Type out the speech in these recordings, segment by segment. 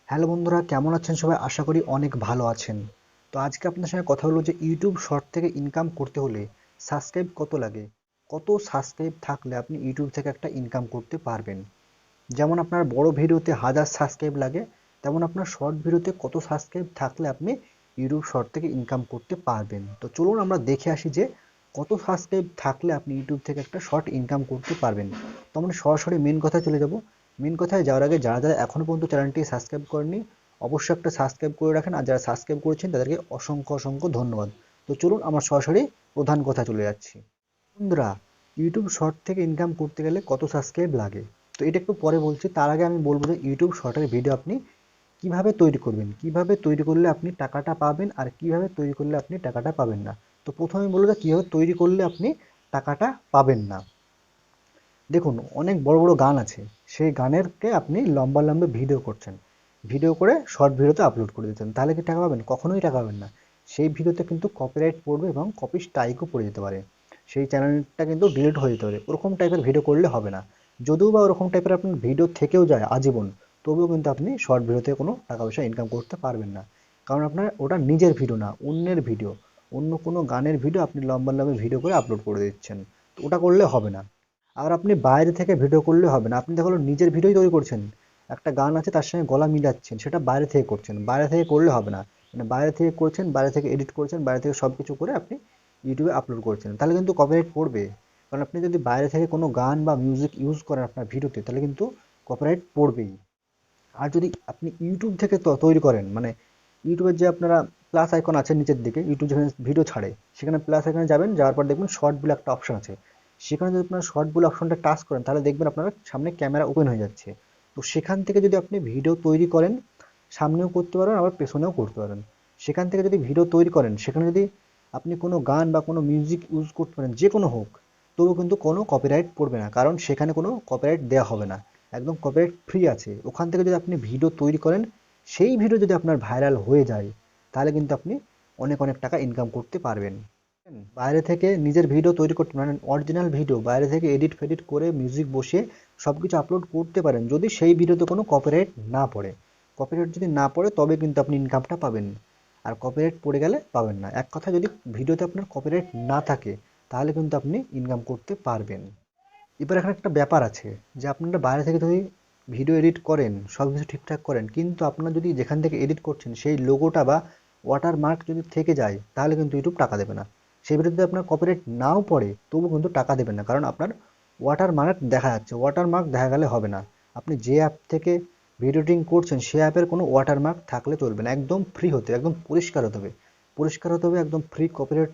Hello বন্ধুরা, কেমন আছেন সবাই? আশা করি অনেক ভালো আছেন। তো আজকে আপনার সঙ্গে কথা হলো যে ইউটিউব শর্ট থেকে ইনকাম করতে হলে সাবস্ক্রাইব কত লাগে, কত সাবস্ক্রাইব থাকলে আপনি ইউটিউব থেকে একটা ইনকাম করতে পারবেন। যেমন আপনার বড় ভিডিওতে 1000 সাবস্ক্রাইব লাগে, তেমন আপনার শর্ট ভিডিওতে কত সাবস্ক্রাইব থাকলে আপনি ইউটিউব শর্ট থেকে ইনকাম করতে পারবেন। তো চলুন আমরা দেখে আসি যে কত সাবস্ক্রাইব থাকলে আপনি ইউটিউব থেকে একটা শর্ট ইনকাম করতে পারবেন। তো আমরা সরাসরি মেন কথায় চলে যাব। মেন কথায় যাওয়ার আগে যারা যারা এখনও পর্যন্ত চ্যানেলটি সাবস্ক্রাইব করেননি, অবশ্যই একটা সাবস্ক্রাইব করে রাখেন, আর যারা সাবস্ক্রাইব করেছেন তাদেরকে অসংখ্য অসংখ্য ধন্যবাদ। তো চলুন আমরা সরাসরি প্রধান কথা চলে যাচ্ছি। বন্ধুরা, ইউটিউব শর্ট থেকে ইনকাম করতে গেলে কত সাবস্ক্রাইব লাগে, তো এটা একটু পরে বলছি। তার আগে আমি বলবো যে ইউটিউব শর্টের ভিডিও আপনি কিভাবে তৈরি করবেন, কিভাবে তৈরি করলে আপনি টাকাটা পাবেন, আর কিভাবে তৈরি করলে আপনি টাকাটা পাবেন না। তো প্রথমে বলবো যে কিভাবে তৈরি করলে আপনি টাকাটা পাবেন না। দেখুন, অনেক বড় বড় গান আছে, সেই গানেরকে আপনি লম্বা লম্বা ভিডিও করছেন, ভিডিও করে শর্ট ভিডিওতে আপলোড করে দিচ্ছেন, তাহলে কি টাকা পাবেন? কখনোই টাকা পাবেন না। সেই ভিডিওতে কিন্তু কপিরাইট পড়বে এবং কপি স্ট্রাইকও পড়ে যেতে পারে, সেই চ্যানেলটা কিন্তু ডিলিট হয়ে যেতে পারে। ওরকম টাইপের ভিডিও করলে হবে না। যদিও বা ওরকম টাইপের আপনার ভিডিও থেকেও যায় আজীবন, তবুও কিন্তু আপনি শর্ট ভিডিওতে কোনো টাকা পয়সা ইনকাম করতে পারবেন না। কারণ আপনার ওটা নিজের ভিডিও না, অন্যের ভিডিও, অন্য কোনো গানের ভিডিও আপনি লম্বা লম্বা ভিডিও করে আপলোড করে দিচ্ছেন। তো ওটা করলে হবে না। আর আপনি বাইরে থেকে ভিডিও করলে হবে না। আপনি দেখো নিজের ভিডিওই তৈরি করছেন, একটা গান আছে তার সঙ্গে গলা মিলাচ্ছেন, সেটা বাইরে থেকে করছেন। বাইরে থেকে করলে হবে না। মানে বাইরে থেকে করছেন, বাইরে থেকে এডিট করছেন, বাইরে থেকে সব কিছু করে আপনি ইউটিউবে আপলোড করছেন, তাহলে কিন্তু কপিরাইট পড়বে। কারণ আপনি যদি বাইরে থেকে কোনো গান বা মিউজিক ইউজ করেন আপনার ভিডিওতে, তাহলে কিন্তু কপিরাইট পড়বেই। আর যদি আপনি ইউটিউব থেকে তৈরি করেন, মানে ইউটিউবের যে আপনারা প্লাস আইকন আছে নিচের দিকে, ইউটিউব যেখানে ভিডিও ছাড়ে সেখানে প্লাস আইকনে যাবেন, যাওয়ার পর দেখবেন শর্ট বলে একটা অপশন আছে। সেখানে যদি আপনারা শর্ট বলে অপশনটা টাচ করেন, তাহলে দেখবেন আপনার সামনে ক্যামেরা ওপেন হয়ে যাচ্ছে। তো সেখান থেকে যদি আপনি ভিডিও তৈরি করেন, সামনেও করতে পারবেন আবার পেছনেও করতে পারবেন। সেখান থেকে যদি ভিডিও তৈরি করেন, সেখানে যদি আপনি কোনো গান বা কোনো মিউজিক ইউজ করতে পারেন, যে কোনো হোক, তবুও কিন্তু কোনো কপিরাইট পড়বে না, কারণ সেখানে কোনো কপিরাইট দেওয়া হবে না। একদম কপিরাইট ফ্রি আছে। ওখান থেকে যদি আপনি ভিডিও তৈরি করেন, সেই ভিডিও যদি আপনার ভাইরাল হয়ে যায়, তাহলে কিন্তু আপনি অনেক অনেক টাকা ইনকাম করতে পারবেন। বাইরে থেকে নিজের ভিডিও তৈরি করতে মানে অরিজিনাল ভিডিও বাইরে থেকে এডিট ফেডিট করে মিউজিক বসিয়ে সব কিছু আপলোড করতে পারেন, যদি সেই ভিডিওতে কোনো কপিরাইট না পড়ে। কপিরাইট যদি না পড়ে তবে কিন্তু আপনি ইনকামটা পাবেন, আর কপিরাইট পড়ে গেলে পাবেন না। এক কথা, যদি ভিডিওতে আপনার কপিরাইট না থাকে, তাহলে কিন্তু আপনি ইনকাম করতে পারবেন। এবার এখানে একটা ব্যাপার আছে, যে আপনারা বাইরে থেকে যদি ভিডিও এডিট করেন, সব কিছু ঠিকঠাক করেন, কিন্তু আপনার যদি যেখান থেকে এডিট করছেন সেই লোগোটা বা ওয়াটারমার্ক যদি থেকে যায়, তাহলে কিন্তু ইউটিউব টাকা দেবে না। সেই ভিডিওতে আপনার কপিরাইট নাও পড়ে, তবু কিন্তু টাকা দেবেন না, কারণ আপনার ওয়াটারমার্ক দেখা যাচ্ছে। ওয়াটারমার্ক দেখা গেলে হবে না। আপনি যে অ্যাপ থেকে ভিডিও এডিটিং করছেন, সেই অ্যাপের কোনো ওয়াটারমার্ক থাকলে চলবে না। একদম ফ্রি হতে হবে, একদম পরিষ্কার হতে হবে, পরিষ্কার হতে হবে, একদম ফ্রি, কপিরাইট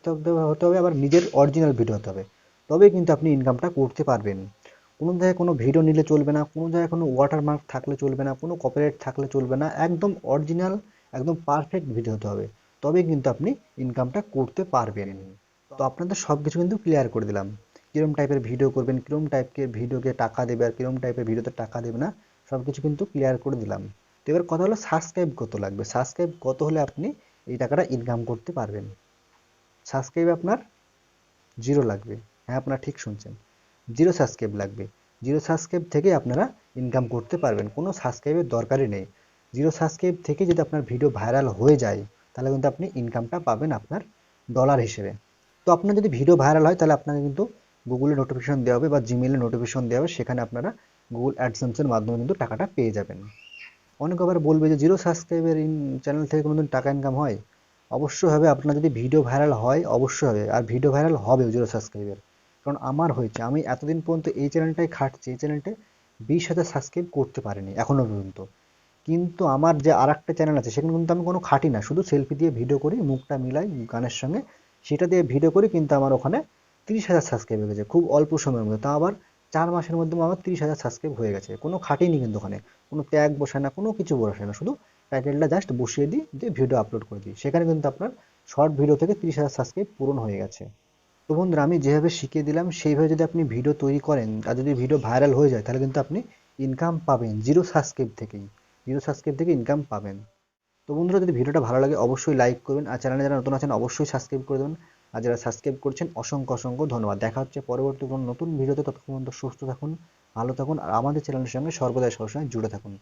হতে হবে, আবার নিজের অরিজিনাল ভিডিও হতে হবে। তবেই কিন্তু আপনি ইনকামটা করতে পারবেন। কোনো জায়গায় কোনো ভিডিও নিলে চলবে না, কোনো জায়গায় কোনো ওয়াটারমার্ক থাকলে চলবে না, কোনো কপিরাইট থাকলে চলবে না। একদম অরিজিনাল, একদম পারফেক্ট ভিডিও হতে হবে, তবেই কিন্তু আপনি ইনকামটা করতে পারবেন। তো আপনাদের সব কিছু কিন্তু ক্লিয়ার করে দিলাম, কীরকম টাইপের ভিডিও করবেন, কীরকম টাইপের ভিডিওকে টাকা দেবে আর কীরকম টাইপের ভিডিওতে টাকা দেবে না, সব কিছু কিন্তু ক্লিয়ার করে দিলাম। তো এবার কথা হলো সাবস্ক্রাইব কত লাগবে, সাবস্ক্রাইব কত হলে আপনি এই টাকাটা ইনকাম করতে পারবেন। সাবস্ক্রাইব আপনার 0 লাগবে। হ্যাঁ, আপনারা ঠিক শুনছেন, 0 সাবস্ক্রাইব লাগবে। 0 সাবস্ক্রাইব থেকে আপনারা ইনকাম করতে পারবেন, কোনো সাবস্ক্রাইবের দরকারই নেই। 0 সাবস্ক্রাইব থেকে যদি আপনার ভিডিও ভাইরাল হয়ে যায়, তাহলে কিন্তু আপনি ইনকামটা পাবেন আপনার ডলার হিসেবে। তো আপনার যদি ভিডিও ভাইরাল হয়, তাহলে আপনাকে কিন্তু গুগলে নোটিফিকেশন দেওয়া হবে বা জিমেলে নোটিফিকেশন দেওয়া হবে, সেখানে আপনারা গুগল অ্যাডসেন্সের মাধ্যমে কিন্তু টাকাটা পেয়ে যাবেন। অনেকে আবার বলবে যে 0 সাবস্ক্রাইবের চ্যানেল থেকে কোনোদিন টাকা ইনকাম হয়। অবশ্যই হবে, আপনার যদি ভিডিও ভাইরাল হয় অবশ্যই হবে, আর ভিডিও ভাইরাল হবে 0 সাবস্ক্রাইবের। কারণ আমার হয়েছে, আমি এতদিন পর্যন্ত এই চ্যানেলটাই খাটছি, এই চ্যানেলটায় 20,000 সাবস্ক্রাইব করতে পারিনি এখনো পর্যন্ত। কিন্তু আমার যে আর একটা চ্যানেল আছে, সেখানে কিন্তু আমি কোনো খাটি না, শুধু সেলফি দিয়ে ভিডিও করি, মুখটা মিলাই গানের সঙ্গে, সেটা দিয়ে ভিডিও করি, কিন্তু আমার ওখানে 30,000 সাবস্ক্রাইব হয়ে গেছে খুব অল্প সময়ের মধ্যে। তা আবার 4 মাসের মধ্যে আমার 30,000 সাবস্ক্রাইব হয়ে গেছে। কোনো খাটিনি কিন্তু ওখানে, কোনো ট্যাগ বসায় না, কোনো কিছু বসায় না, শুধু টাইটেলটা জাস্ট বসিয়ে দিই, দিয়ে ভিডিও আপলোড করে দিই, সেখানে কিন্তু আপনার শর্ট ভিডিও থেকে 30,000 সাবস্ক্রাইব পূরণ হয়ে গেছে। তো বন্ধুরা, আমি যেভাবে শিখিয়ে দিলাম সেইভাবে যদি আপনি ভিডিও তৈরি করেন, আর যদি ভিডিও ভাইরাল হয়ে যায়, তাহলে কিন্তু আপনি ইনকাম পাবেন 0 সাবস্ক্রাইব থেকেই। 0 সাবস্ক্রাইব থেকে ইনকাম পাবেন। তো বন্ধুরা, যদি ভিডিওটা ভালো লাগে অবশ্যই লাইক করবেন, আর চ্যানেলে যারা নতুন আছেন অবশ্যই সাবস্ক্রাইব করে দেবেন। আর যারা সাবস্ক্রাইব করছেন অসংখ্য অসংখ্য ধন্যবাদ। দেখা হচ্ছে পরবর্তী কোনো নতুন ভিডিওতে। ততক্ষণ পর্যন্ত সুস্থ থাকুন, ভালো থাকুন, আর আমাদের চ্যানেলের সঙ্গে সর্বদাই সবসময় জুড়ে থাকুন।